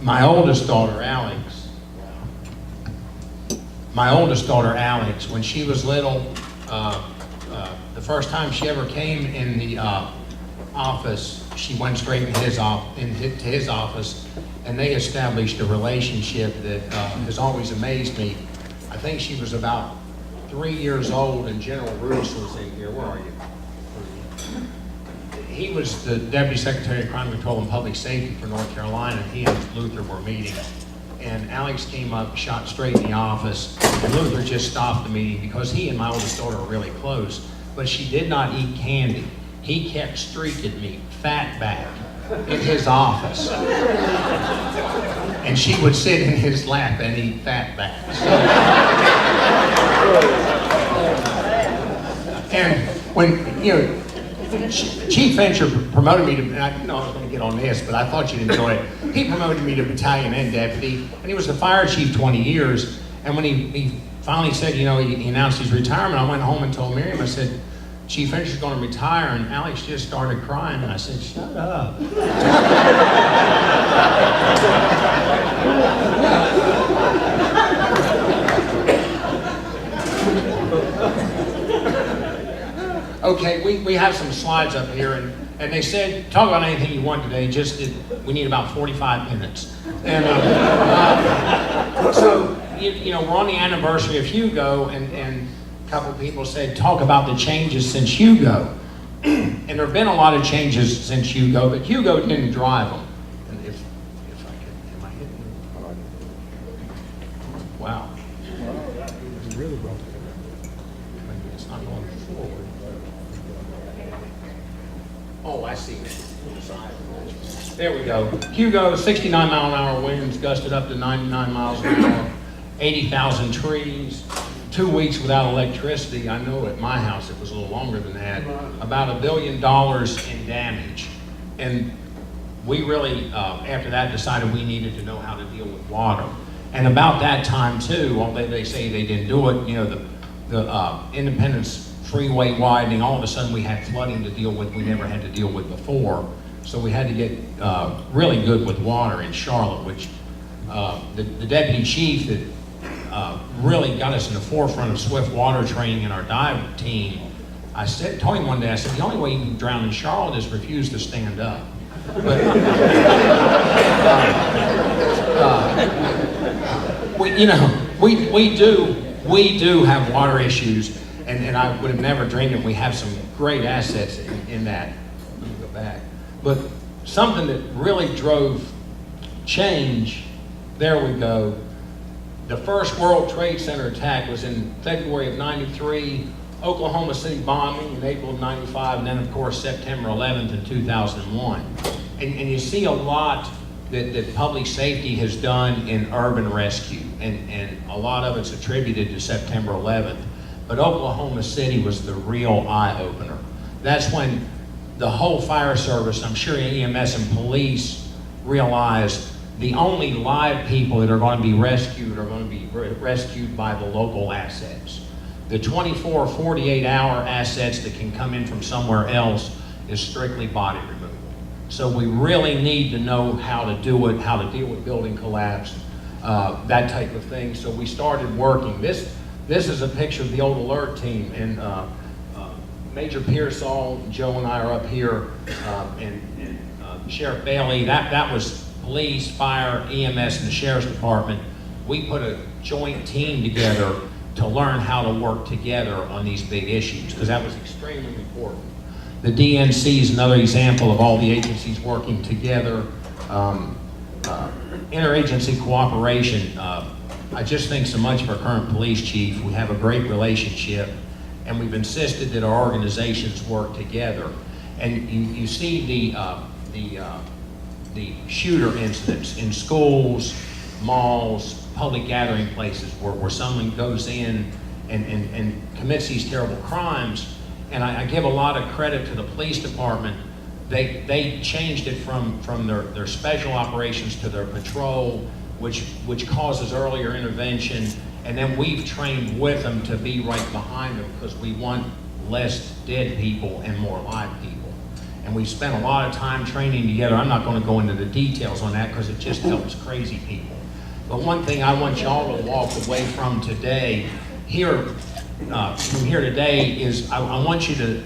My oldest daughter, Alex, when she was little, the first time she ever came in the office, she went straight into his office, and they established a relationship that has always amazed me. I think she was about 3 years old, and General Bruce was in here. Where are you? He was the Deputy Secretary of Crime Control and Public Safety for North Carolina, and he and Luther were meeting. And Alex came up, shot straight in the office, and Luther just stopped the meeting because he and my oldest daughter are really close. But she did not eat candy. He kept streaking me, fat back, in his office. And she would sit in his lap and eat fat back. And when, Chief Fincher promoted me to, and I didn't know I was going to get on this, but I thought you'd enjoy it. He promoted me to battalion and deputy, and he was the fire chief 20 years. And when he finally said, he announced his retirement, I went home and told Miriam, I said, Chief Fincher's going to retire, and Alex just started crying, and I said, shut up. Okay, we have some slides up here, and they said, talk about anything you want today, we need about 45 minutes. And so, we're on the anniversary of Hugo, and a couple of people said, talk about the changes since Hugo. And there have been a lot of changes since Hugo, but Hugo didn't drive them. And if I can, am I hitting? Wow. It's not going forward. Oh, I see. There we go. Hugo, 69 mile an hour winds, gusted up to 99 miles an hour, 80,000 trees, 2 weeks without electricity. I know at my house it was a little longer than that. About $1 billion in damage. And we really, after that, decided we needed to know how to deal with water. And about that time too, although they say they didn't do it, the Independence Freeway widening, all of a sudden we had flooding to deal with we never had to deal with before. So we had to get really good with water in Charlotte, which the deputy chief that really got us in the forefront of swift water training in our dive team. I told him one day, I said, the only way you can drown in Charlotte is refuse to stand up. But, we do have water issues, and I would have never dreamed it. We have some great assets in that. Let me go back. But something that really drove change, there we go. The first World Trade Center attack was in February of '93, Oklahoma City bombing in April of '95, and then of course September 11th in 2001. And you see a lot that public safety has done in urban rescue, and a lot of it's attributed to September 11th. But Oklahoma City was the real eye-opener. That's when the whole fire service, I'm sure EMS and police, realized the only live people that are going to be rescued are going to be rescued by the local assets. The 24 or 48 hour assets that can come in from somewhere else is strictly body removal. So we really need to know how to do it, how to deal with building collapse, that type of thing. So we started working. This is a picture of the old alert team, and Major Pearsall, Joe and I are up here, and Sheriff Bailey. That was police, fire, EMS, and the Sheriff's Department. We put a joint team together to learn how to work together on these big issues, because that was extremely important. The DNC is another example of all the agencies working together. Interagency cooperation. I just think so much of our current police chief. We have a great relationship, and we've insisted that our organizations work together. And you see the shooter incidents in schools, malls, public gathering places where someone goes in and commits these terrible crimes. And I give a lot of credit to the police department. They changed it from their special operations to their patrol, which causes earlier intervention. And then we've trained with them to be right behind them, because we want less dead people and more live people. and we spent a lot of time training together. I'm not going to go into the details on that because it just helps crazy people. But one thing I want y'all to walk away from today, from here today, is I want you to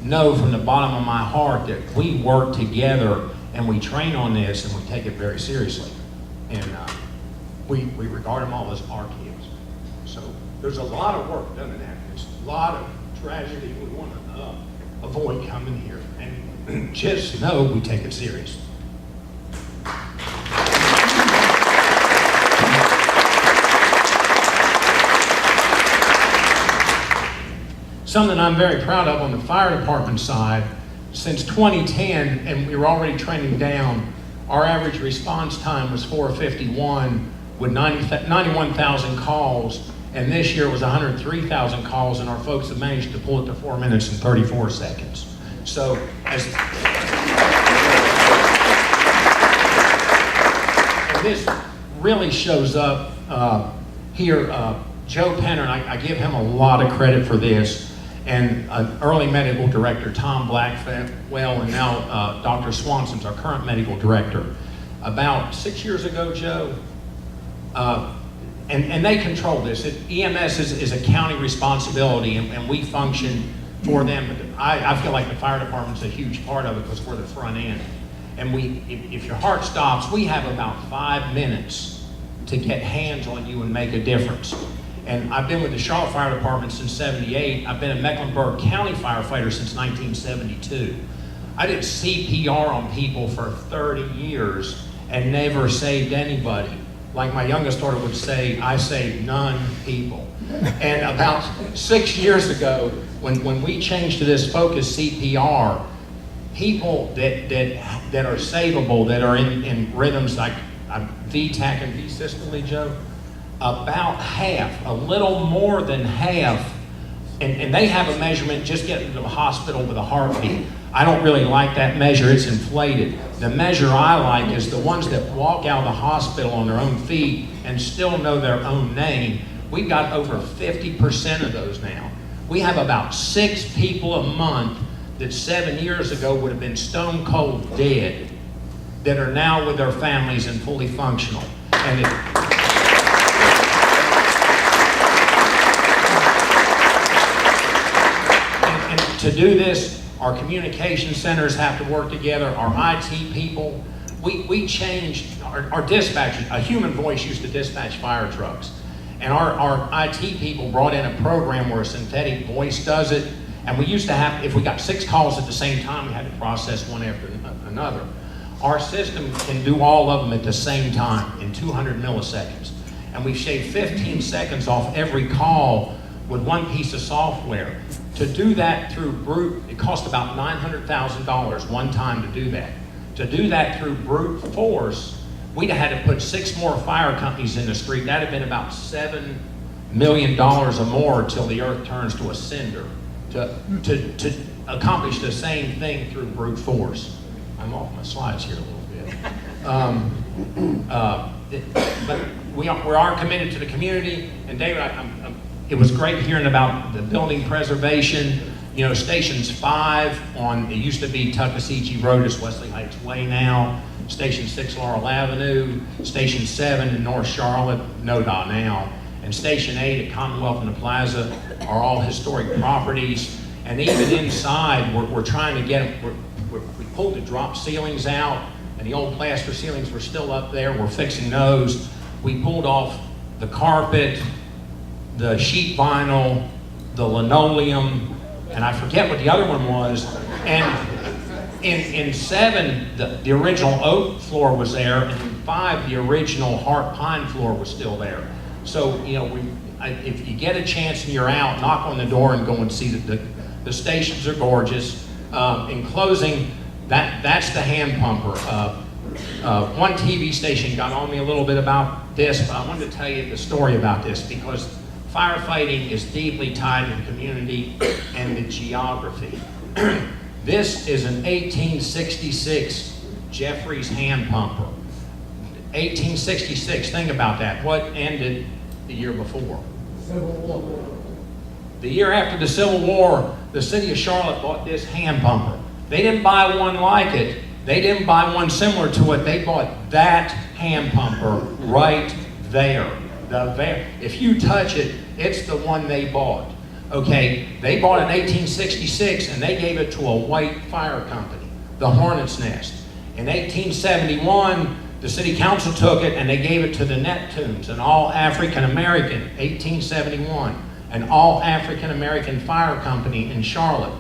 know from the bottom of my heart that we work together and we train on this and we take it very seriously. And we regard them all as our kids. So there's a lot of work done in that. There's a lot of tragedy we want to avoid coming here. And just know we take it serious. Something I'm very proud of on the fire department side, since 2010, and we were already trending down, our average response time was 4:51 with 91,000 calls, and this year it was 103,000 calls, and our folks have managed to pull it to 4 minutes and 34 seconds. So, and this really shows up here. Joe Penner, I give him a lot of credit for this, and early medical director Tom Blackwell, and now Dr. Swanson's our current medical director. About 6 years ago, Joe, and they control this. EMS is a county responsibility, and we function for them. But I feel like the fire department's a huge part of it because we're the front end. And if your heart stops, we have about 5 minutes to get hands on you and make a difference. And I've been with the Charlotte Fire Department since '78. I've been a Mecklenburg County firefighter since 1972. I did CPR on people for 30 years and never saved anybody. Like my youngest daughter would say, I saved none people. And about 6 years ago, when we changed to this focus CPR, people that are savable, that are in rhythms like VTAC and V-systole, Joe, about half, a little more than half, and they have a measurement just getting to the hospital with a heartbeat. I don't really like that measure, it's inflated. The measure I like is the ones that walk out of the hospital on their own feet and still know their own name. We've got over 50% of those now. We have about 6 people a month that 7 years ago would have been stone cold dead that are now with their families and fully functional. And to do this, our communication centers have to work together, our IT people. We changed our dispatchers. A human voice used to dispatch fire trucks. And our IT people brought in a program where a synthetic voice does it. And we used to have, if we got 6 calls at the same time, we had to process one after another. Our system can do all of them at the same time in 200 milliseconds. And we've shaved 15 seconds off every call with one piece of software. To do that through brute, it cost about $900,000 one time to do that. To do that through brute force, we'd have had to put 6 more fire companies in the street. That'd have been about $7 million or more till the earth turns to a cinder to accomplish the same thing through brute force. I'm off my slides here a little bit. But we are committed to the community, and David, it was great hearing about the building preservation. You know, Stations 5 on, it used to be Tuckasegee Road, it's Wesley Heights Way now. Station 6 Laurel Avenue. Station 7 in North Charlotte, NODA now. And Station 8 at Commonwealth and the Plaza are all historic properties. And even inside, we're trying to get them, we pulled the drop ceilings out, and the old plaster ceilings were still up there. We're fixing those. We pulled off the carpet, the sheet vinyl, the linoleum, and I forget what the other one was. And in 7, the original oak floor was there, and in 5, the original heart pine floor was still there. So, you know, if you get a chance and you're out, knock on the door and go and see the stations are gorgeous. In closing, that's the hand pumper. One TV station got on me a little bit about this, but I wanted to tell you the story about this because firefighting is deeply tied to the community and the geography. This is an 1866 Jeffries hand pumper. 1866, think about that. What ended the year before? Civil War. The year after the Civil War, the city of Charlotte bought this hand pumper. They didn't buy one like it. They didn't buy one similar to it. They bought that hand pumper right there. If you touch it, it's the one they bought. Okay, they bought it in 1866 and they gave it to a white fire company, the Hornet's Nest. In 1871, the city council took it and they gave it to the Neptunes, an all African American, 1871, an all African American fire company in Charlotte.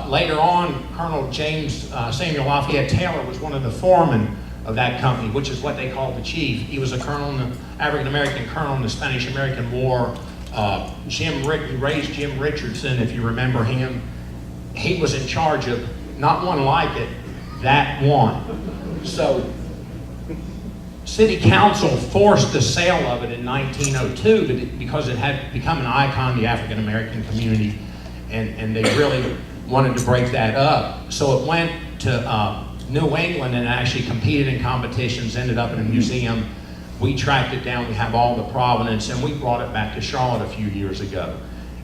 Later on, Colonel James Samuel Lafayette Taylor was one of the foremen of that company, which is what they called the chief. He was a colonel, African American colonel in the Spanish-American War. He raised Jim Richardson, if you remember him. He was in charge of not one like it, that one. So, City Council forced the sale of it in 1902 because it had become an icon of the African American community, and they really wanted to break that up. So it went to New England and actually competed in competitions, ended up in a museum. We tracked it down, we have all the provenance, and we brought it back to Charlotte a few years ago.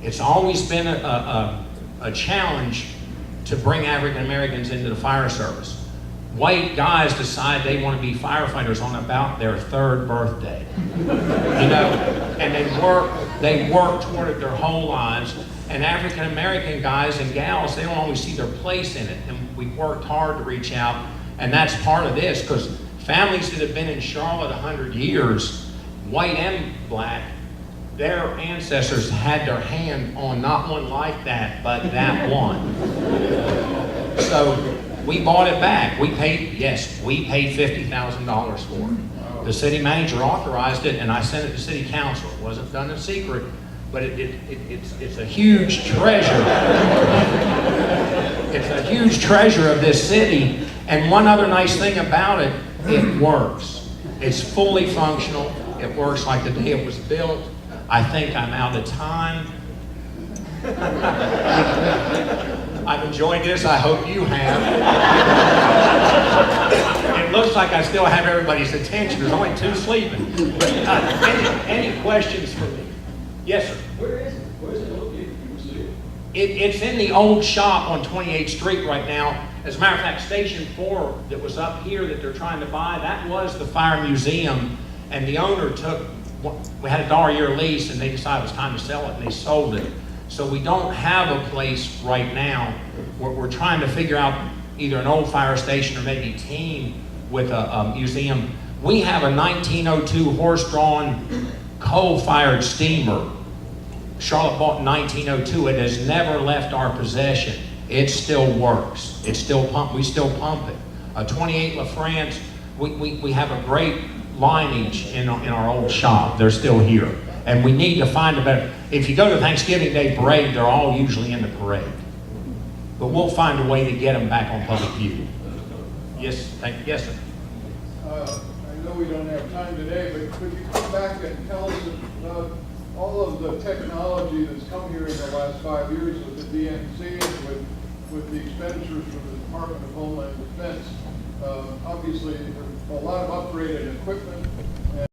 It's always been a challenge to bring African Americans into the fire service. White guys decide they want to be firefighters on about their 3rd birthday. You know, and they work toward it their whole lives. And African American guys and gals, they don't always see their place in it. And we've worked hard to reach out, and that's part of this, because families that have been in Charlotte 100 years, white and black, their ancestors had their hand on not one like that, but that one. So we bought it back. We paid $50,000 for it. The city manager authorized it, and I sent it to city council. It wasn't done in secret, but it's a huge treasure. It's a huge treasure of this city. And one other nice thing about it, it works. It's fully functional. It works like the day it was built. I think I'm out of time. I've enjoyed this. I hope you have. It looks like I still have everybody's attention. There's only 2 sleeping. But, any questions for me? Yes, sir. Where is it? Where is it located? Can you see it? It's in the old shop on 28th Street right now. As a matter of fact, Station 4 that was up here that they're trying to buy, that was the fire museum, and the owner we had a $1 a year lease, and they decided it was time to sell it, and they sold it. So we don't have a place right now. We're trying to figure out either an old fire station or maybe team with a museum. We have a 1902 horse-drawn coal-fired steamer. Charlotte bought in 1902. It has never left our possession. It still works. It's still we still pump it. A 28 LaFrance. We have a great lineage in our old shop. They're still here, and we need to find a better. If you go to Thanksgiving Day parade, they're all usually in the parade, but we'll find a way to get them back on public view. Yes, yes, sir. I know we don't have time today, but could you come back and tell us about all of the technology that's come here in the last 5 years with the DNC and with the expenditures from the Department of Homeland Defense? Obviously, a lot of upgraded equipment,